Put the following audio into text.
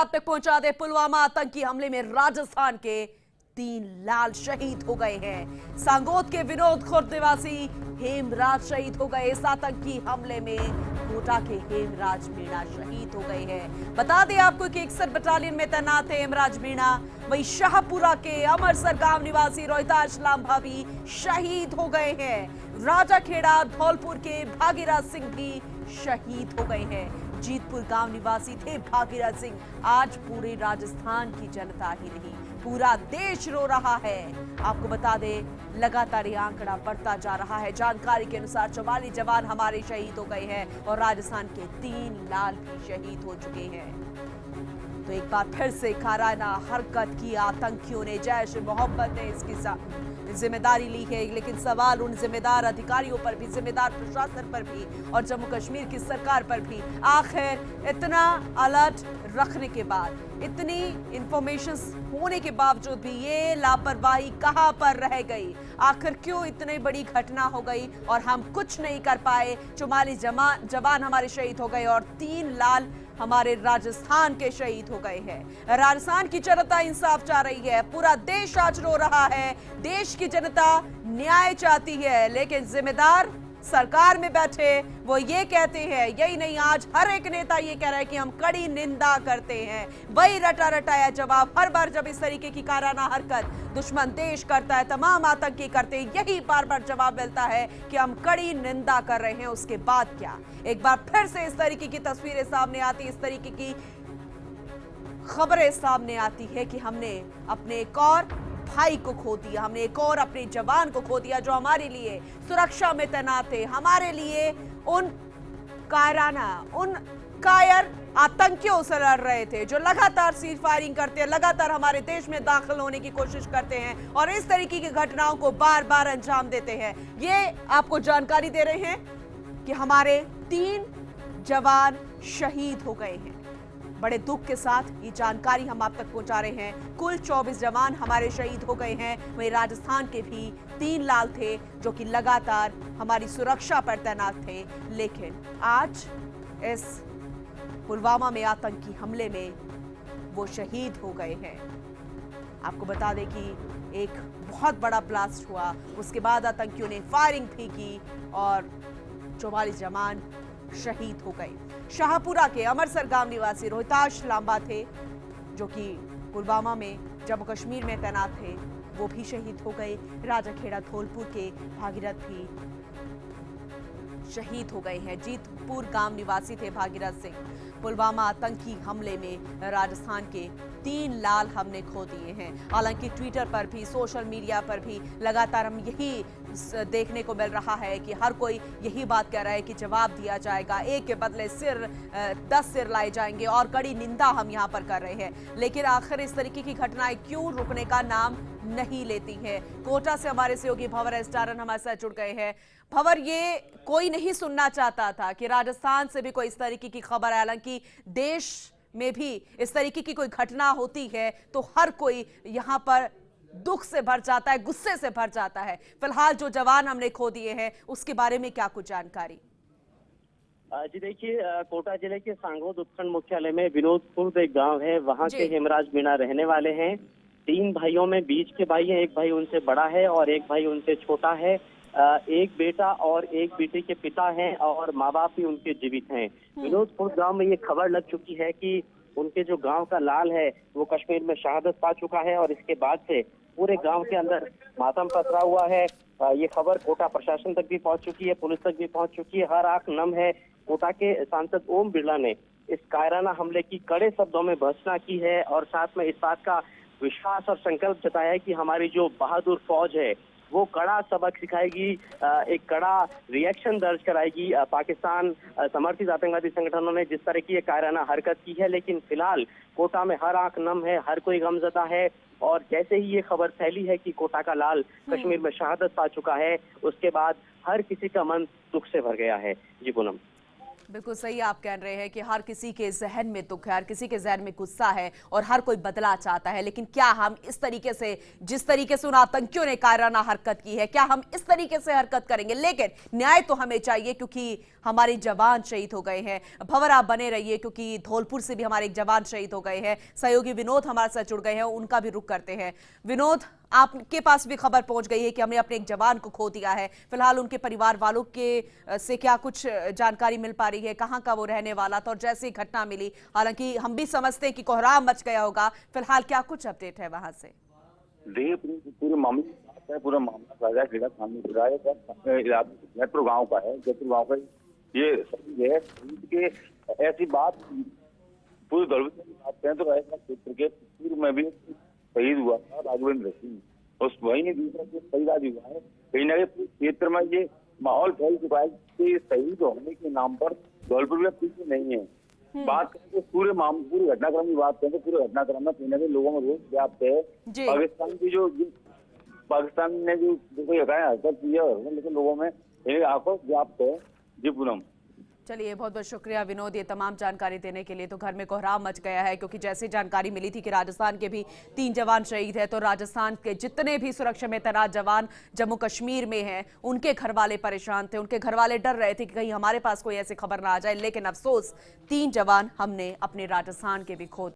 आप तक पहुंचा दे। पुलवामा आतंकी हमले में राजस्थान के 3 लाल शहीद हो गए हैं। सांगोद के विनोद खुर्द निवासी हेमराज शहीद हो गए। इस आतंकी हमले में कोटा के हेमराज मीणा शहीद हो गए हैं। बता दें आपको कि 61 बटालियन में तैनात थे हेमराज मीणा। वहीं शाहपुरा के अमरसर गांव निवासी रोहिताश लांबा भी शहीद हो गए हैं। राजाखेड़ा धौलपुर के भागीरथ सिंह भी शहीद हो गए हैं। जीतपुर गांव निवासी थे भागीरथ सिंह। आज पूरे राजस्थान की जनता ही नहीं, पूरा देश रो रहा है। आपको बता दें, लगातार ये आंकड़ा बढ़ता जा रहा है। जानकारी के अनुसार 44 जवान हमारे शहीद हो गए हैं और राजस्थान के 3 लाल भी शहीद हो चुके हैं। तो एक बार फिर से काराना हरकत की आतंकियों ने, जैश मोहम्मद ने इसकी जिम्मेदारी ली है। लेकिन सवाल उन जिम्मेदार अधिकारियों पर भी, जिम्मेदार प्रशासन पर भी और जम्मू कश्मीर की सरकार पर भी। आखिर इतना अलर्ट रखने के बाद, इतनी इंफॉर्मेशन होने के बावजूद भी ये लापरवाही कहां पर रह गई? आखिर क्यों इतनी बड़ी घटना हो गई और हम कुछ नहीं कर पाए? 44 जवान हमारे शहीद हो गए और 3 लाल हमारे राजस्थान के शहीद हो गए हैं। राजस्थान की जनता इंसाफ चाह रही है, पूरा देश आज रो रहा है। देश की जनता न्याय चाहती है, लेकिन जिम्मेदार सरकार में बैठे वो ये कहते हैं, यही नहीं आज हर एक नेता ये कह रहा है कि हम कड़ी निंदा करते हैं। वही रटा रटाया जवाब हर बार जब इस तरीके की काराना हरकत दुश्मन देश करता है, तमाम आतंकी करते हैं, यही बार बार जवाब मिलता है कि हम कड़ी निंदा कर रहे हैं। उसके बाद क्या? एक बार फिर से इस तरीके की तस्वीरें सामने आती, इस तरीके की खबरें सामने आती है कि हमने अपने एक और भाई को खो दिया, हमने एक और अपने जवान को खो दिया जो हमारे लिए सुरक्षा में तैनात थे, हमारे लिए उन कायराना, उन कायर आतंकियों से लड़ रहे थे जो लगातार सीज फायरिंग करते हैं, लगातार हमारे देश में दाखिल होने की कोशिश करते हैं और इस तरीके की घटनाओं को बार बार अंजाम देते हैं। ये आपको जानकारी दे रहे हैं कि हमारे 3 जवान शहीद हो गए हैं। बड़े दुख के साथ ये जानकारी हम आप तक पहुंचा रहे हैं। कुल 24 जवान हमारे शहीद हो गए हैं। वहीं राजस्थान के भी 3 लाल थे जो कि लगातार हमारी सुरक्षा पर तैनात थे। लेकिन आज इस पुलवामा में आतंकी हमले में वो शहीद हो गए हैं। आपको बता दें कि एक बहुत बड़ा ब्लास्ट हुआ, उसके बाद आतंकियों ने फायरिंग भी की और 44 जवान शहीद हो गए। शाहपुरा के अमरसर गांव निवासी रोहिताश लांबा थे जो कि पुलवामा में जम्मू कश्मीर में तैनात थे, वो भी शहीद हो गए। राजाखेड़ा धौलपुर के भागीरथ भी शहीद हो गए हैं। जीतपुर गांव निवासी थे भागीरथ सिंह। पुलवामा आतंकी हमले में राजस्थान के 3 लाल हमने खो दिए हैं। हालांकि ट्विटर पर भी, सोशल मीडिया पर भी लगातार हम यही देखने को मिल रहा है कि हर कोई यही बात कह रहा है कि जवाब दिया जाएगा, एक के बदले 10 सिर लाए जाएंगे और कड़ी निंदा हम यहाँ पर कर रहे हैं। लेकिन आखिर इस तरीके की घटनाएं क्यों रुकने का नाम नहीं लेती हैं? कोटा से हमारे सहयोगी भंवर एस्टारन हमारे साथ जुड़ गए हैं। भंवर, ये कोई नहीं सुनना चाहता था कि राजस्थान से भी कोई इस तरीके की खबर है। हालांकि देश में भी इस तरीके की कोई घटना होती है तो हर कोई यहाँ पर दुख से भर जाता है, गुस्से से भर जाता है। फिलहाल जो जवान हमने खो दिए हैं उसके बारे में क्या कुछ जानकारी? जी देखिए, कोटा जिले के सांगोद उपखंड मुख्यालय में विनोदपुर एक गांव है, वहां के हेमराज मीणा रहने वाले हैं। 3 भाइयों में बीच के भाई हैं, एक भाई उनसे बड़ा है और एक भाई उनसे छोटा है। एक बेटा और एक बेटे के पिता हैं और माँ बाप भी उनके जीवित हैं। विनोदपुर गांव में ये खबर लग चुकी है कि उनके जो गांव का लाल है वो कश्मीर में शहादत पा चुका है और इसके बाद से पूरे गांव के अंदर मातम पसरा हुआ है। ये खबर कोटा प्रशासन तक भी पहुंच चुकी है, पुलिस तक भी पहुंच चुकी है। हर आंख नम है। कोटा के सांसद ओम बिरला ने इस कायराना हमले की कड़े शब्दों में भर्त्सना की है और साथ में इस बात का विश्वास और संकल्प जताया है कि हमारी जो बहादुर फौज है वो कड़ा सबक सिखाएगी, एक कड़ा रिएक्शन दर्ज कराएगी। पाकिस्तान समर्थित आतंकवादी संगठनों ने जिस तरह की कायराना हरकत की है, लेकिन फिलहाल कोटा में हर आंख नम है, हर कोई गमजदा है। और जैसे ही ये खबर फैली है कि कोटा का लाल कश्मीर में शहादत पा चुका है, उसके बाद हर किसी का मन दुख से भर गया है। जी पूनम। बिल्कुल सही आप कह रहे हैं कि हर किसी के जहन में दुख है, हर किसी के जहन में गुस्सा है और हर कोई बदला चाहता है। लेकिन क्या हम इस तरीके से, जिस तरीके से उन आतंकियों ने कायराना हरकत की है, क्या हम इस तरीके से हरकत करेंगे? लेकिन न्याय तो हमें चाहिए क्योंकि हमारे जवान शहीद हो गए हैं। भंवर आप बने रहिए क्योंकि धौलपुर से भी हमारे एक जवान शहीद हो गए हैं। सहयोगी विनोद हमारे साथ जुड़ गए हैं, उनका भी रुख करते हैं। विनोद, आपके पास भी खबर पहुंच गई है कि हमने अपने एक जवान को खो दिया है। फिलहाल उनके परिवार वालों के से क्या कुछ जानकारी मिल पा रही है? कहां का वो रहने वाला था और जैसे ही घटना मिली, हालांकि हम भी समझते हैं कि कोहराम मच गया होगा, फिलहाल क्या कुछ अपडेट है वहां से? देखिए, पूरे मामले है, पूरा मामला ताजा खेड़ा सामने खुला है। जयपुर गांव का है, जयपुर गांव का ये शहीद है। शहीद के ऐसी बात पूरे दलबे की बात करें तो रायगढ़ क्षेत्र के पुर में भी शहीद हुआ था राघवेंद्र सिंह। उस वही दूसरा शहीद आज हुआ है। कहीं ना कहीं क्षेत्र में ये माहौल फैल चुका है कि शहीद होने के नाम पर धौलपुर में पीछे नहीं है। बात करें तो पूरे घटनाक्रम की बात करें तो पूरे घटनाक्रम में कहीं ना कहीं लोगों में रोष व्याप्त है। पाकिस्तान की जो पाकिस्तान ने जो कोई हरकत की है, लेकिन लोगों में आक्रोश व्याप्त है। जी पूनम। चलिए, बहुत बहुत शुक्रिया विनोद, ये तमाम जानकारी देने के लिए। तो घर में कोहराम मच गया है क्योंकि जैसे जानकारी मिली थी कि राजस्थान के भी 3 जवान शहीद हैं, तो राजस्थान के जितने भी सुरक्षा में तैनात जवान जम्मू कश्मीर में हैं, उनके घर वाले परेशान थे। उनके घर वाले डर रहे थे कि कहीं हमारे पास कोई ऐसी खबर ना आ जाए। लेकिन अफसोस 3 जवान हमने अपने राजस्थान के भी खो